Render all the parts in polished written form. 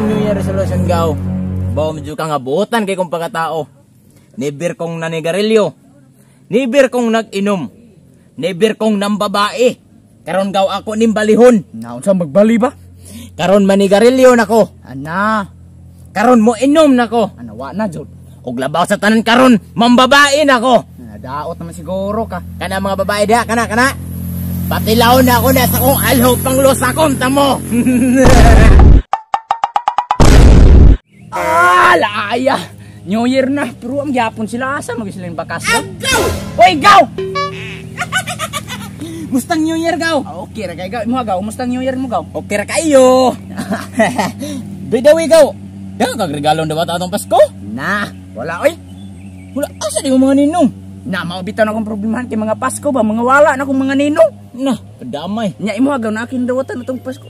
akong New Year resolution gaw. Bawa medyo ka nga buotan kay kong pagkatao. Never kong nanigarilyo. Never kong nag-inom. Never kong nambabae. Karon gaw ako nimbalihon. Naon sa magbali ba? Karon manigarilyo nako. Ana. Karon mo inom nako. Ana wa na jud. Og labaw sa tanan karon mambabae nako. Daot naman siguro ka. Kana mga babae da kana. Patilaw na ako na sa kong alho panglos akong tamo. Laaya. New Year na, pero ang yapon sila asa mag sila bakasyon. Gaw! Oy, gaw! Mustang New Year gaw. Okay ra kay gaw, mo gaw, mustang New Year mo gaw. Okay ra kayo. Bidawi gaw. Daw kag regalo daw atong Pasko? Na, wala oy. Wala asa di mo mga ninong. Na maubitaw na akong problemahan kay mga Pasko ba, mga wala na akong mga ninong. Na, kadamay. Nya imo gaw na akin dawatan atong Pasko.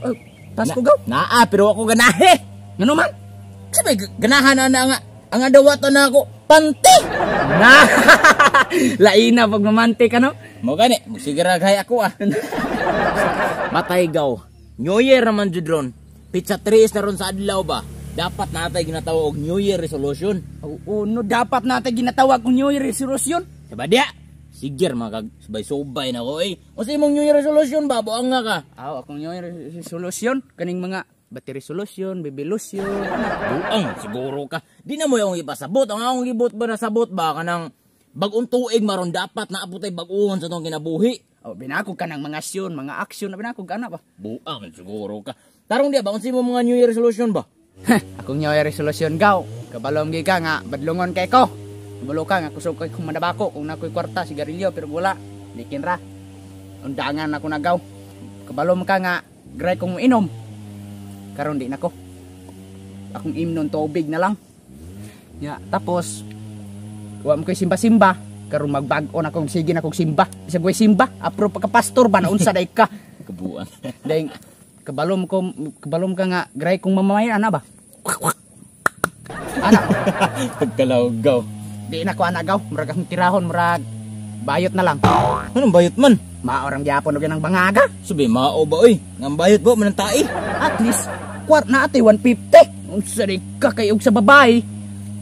Pasko gaw. Naa, pero ako ganahe. Ngano man? Sabi ganahan na nga ang adawatan na ako panty. Na. Laina pag mamante ka no. Mo gani, siguraghay ako ah. Matay gaw. New Year naman jud ron. Pizza 3 na ron sa adlaw ba? Dapat natay ginatawag og New Year resolution. Oo, no dapat natin ginatawag og New Year resolution. Diba dia? Sigir makag subay-subay na ko eh. O sa imong New Year resolution ba? Buang nga ka. Akong New Year resolution kaning mga battery resolution, baby lotion. Buang siguro ka. Di na mo yung ipasabot. Ang akong ibot ba nasabot ba kanang bagong tuig maron dapat naaputay baguhon sa tong kinabuhi. Binakog ka ng mga aksyon, mga aksyon na binakog ka na ba? Buang siguro ka. Tarong dia ba unsa imong mga New Year resolution ba? Akong New Year resolution gaw. Kabalom gi ka nga badlongon kay ko. Kabalo ka nga kusog kay kung madabako kung nakoy kwarta sigarilyo pero wala. Dikin ra. Undangan ako na gaw. Kabalom ka nga gray kong inom. Karon di nako. Akong imnon tubig na lang. Ya, tapos wa mo koy simba-simba. Karon magbago na akong sige na akong simba. Bisag koy simba, apro pagka pastor ba na unsa day ka. Kabuang. Dahil kabalom ka nga gray kong mamamayan ana ba? Anak. Pagkalawgaw. Di na ko anak gaw, murag akong tirahon, murag bayot na lang. Anong bayot man? Maorang gyapon og ng bangaga. Sabi mao ba oy? Ngam bayot ba manantai? At least kwart na ate 150. Unsa di ka kay og sa babae?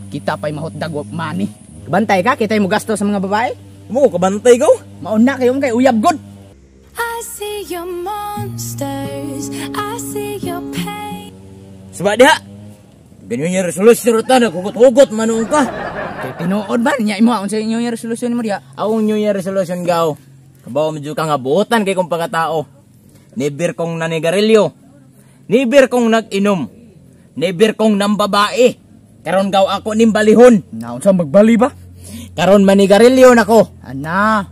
Kita pay mahotdag og money. Bantay ka kitay mo gasto sa mga babae? Mo kabantay gaw. Mauna kayo kay uyab god. I see your monsters, I see your pain. Sebab dia ganyan yung resolution rata na kugot-hugot manong ka. Kay tinuod ba nya imo unsa New Year resolution mo dia? Akong New Year resolution gaw. Kabaw medyo ka nga buotan kay kong pagkatao. Never kong nanigarilyo. Never kong nag-inom. Never kong nambabae. Karon gaw ako nimbalihon. Naon sa magbali ba? Karon manigarilyo nako. Ana.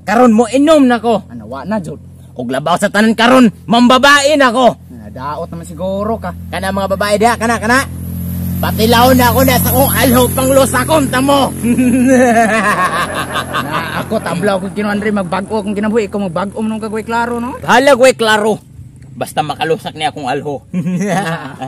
Karon mo inom nako. Ana wa na jud. Og labaw sa tanan karon mambabae nako. Daot naman siguro ka. Kana mga babae da kana. Patilaw na ako na sa kong alho panglos akong tamo. Na ako tablaw ko kinuan rin magbago akong kinabuhi ko magbago nung kagway klaro no. Hala ko'y klaro. Basta makalusak niya akong alho.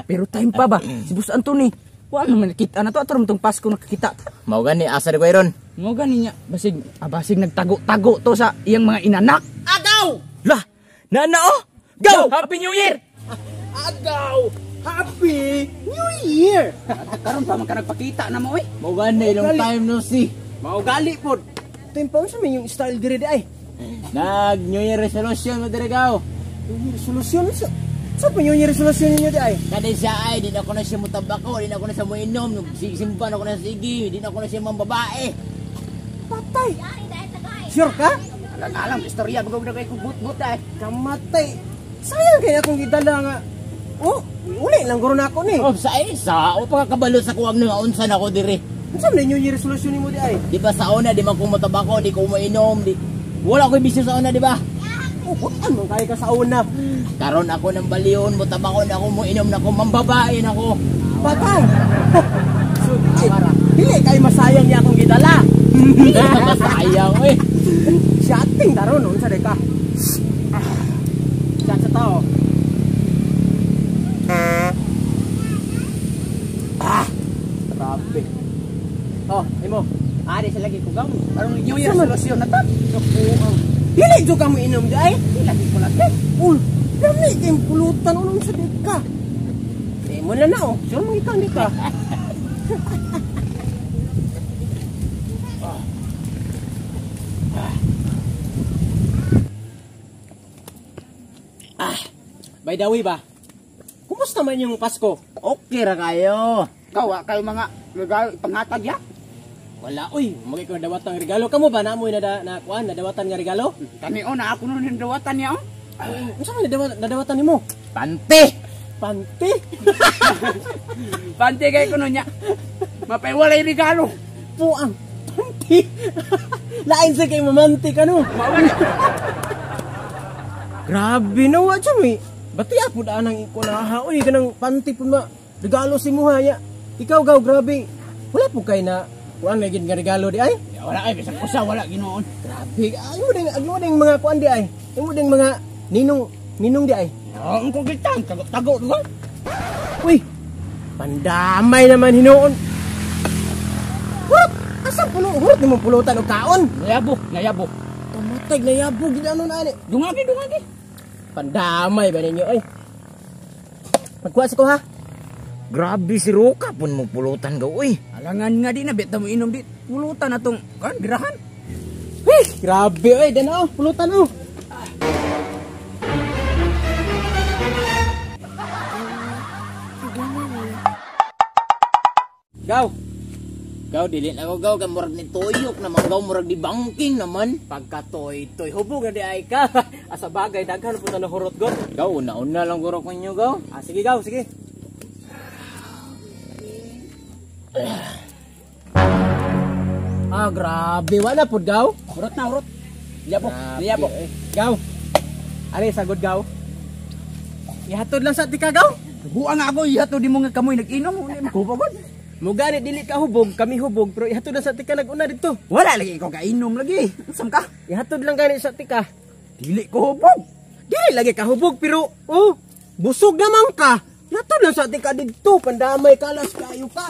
Pero time pa ba? Si Boss Anthony, wala naman nakita na to ato tong Pasko nakakita. Mao gani asa ri ko iron. Mo gani nya basig nagtago-tago to sa iyang mga inanak. Agaw! Lah, nana oh. Go! Happy New Year. Agaw! Happy New Year! Karon pa man ka nagpakita na mo oy. Mao gani long time no see. Mao gali pod. Timpaw sa yung style dire ay. Nag New Year resolution mo dire gaw. New Year resolution sa pa New Year resolution niyo di ay? Kada siya ay di na ko na siya mutabako, di na ko na siya moinom, simpan ako na sige, di na ko na siya mambabae. Patay. Sure ka? Alam istorya bagog na kay kubut-but ay. Kamatay. Sayang kaya akong gidala nga. Oh, uli lang guro na ako ni. Oh, sa isa, o pagkakabalo sa kuwag nga unsan ako dire. Unsa man New Year resolution nimo di ay? Di ba sa una, di man ko mutabako, di ko mainom, di wala ko bisyo sa una, di ba? Ano kaya ka sa una? Karon ako ng baliyon, mutabako na ako, muinom na ako, mambabae na ako. Patay. Dili kay masayang niya akong gidala. Sayang, eh. Shotting daron unsa de ka? Chat sa tao. Grabe. Oh, imo. Ari sa lagi ko gaw. Parang New Year resolution na ta. Dili jud ka mo inom di ay? Lagi ko lagi. Ul, dami kay pulutan unong sa de ka. mo na na oh. Sure mangitang di ka. By the way ba? Kumusta man yung Pasko? Okay ra kayo. Kawa kayo mga regalo pangatag ya. Wala oy, magay ko dawatang regalo kamo ba namoy na kuan nadawatan nga regalo? Kani na ako nun yung dawatan niya. Unsa man nadawatan nimo? Panty! Panty. Panty kay kuno niya. Mapaiwalay regalo. Puang. Panty. Lain sa kay mamanti ka no. Grabe na wa chumi. Bati ako daan ang ikunaha. Uy, kanang panty po na regalo si mo haya. Ikaw gaw, grabe. Wala po kay na kuan na nga regalo di ay. Wala ay bisag usa wala ginoon. Grabe. Amo ding mga kuan di ay. Amo ding mga ninong di ay. Ang kugitang tago ko. Uy. Pandamay naman hinuon. Hurot! Asa pulo? Hurot ni mo pulutan og kaon. Ngayabo. Tamatay na yabo gid ano na ani. Dungagi. Pandamay ba ninyo ay? Magkuha sa ko ha? Grabe si Roka pun mo pulutan gaw uy. Alangan nga di na beta mo inom di. Pulutan atong kan girahan. Grabe oy, dan oh, pulutan oh. Gaw dili na ko gaw kay murag ni tuyok naman gaw murag di banking naman. Pagkatoy-toy, hubog na di ay ka. Asa bagay, daghan po na hurot god. Gaw una lang guro ko inyo gaw. Sige gaw, sige. Grabe, wala po gaw. Hurot na hurot. Liyabo. Gaw. Ari, sagod gaw. Ihatod lang sa tika gaw. Buang ako ihato di mo nga kamoy nag-inom. Kupagod. Mugani dili ka hubog, kami hubog, pero ihatod lang sa tika nag-una dito. Wala lagi ikaw kainom lagi. Usam ka. Ihatod lang gani sa tika. Dili ko hubog. Dili lagi ka hubog, pero busog naman ka. Ihatod lang sa tika dito, pandamay kalas kayo ka.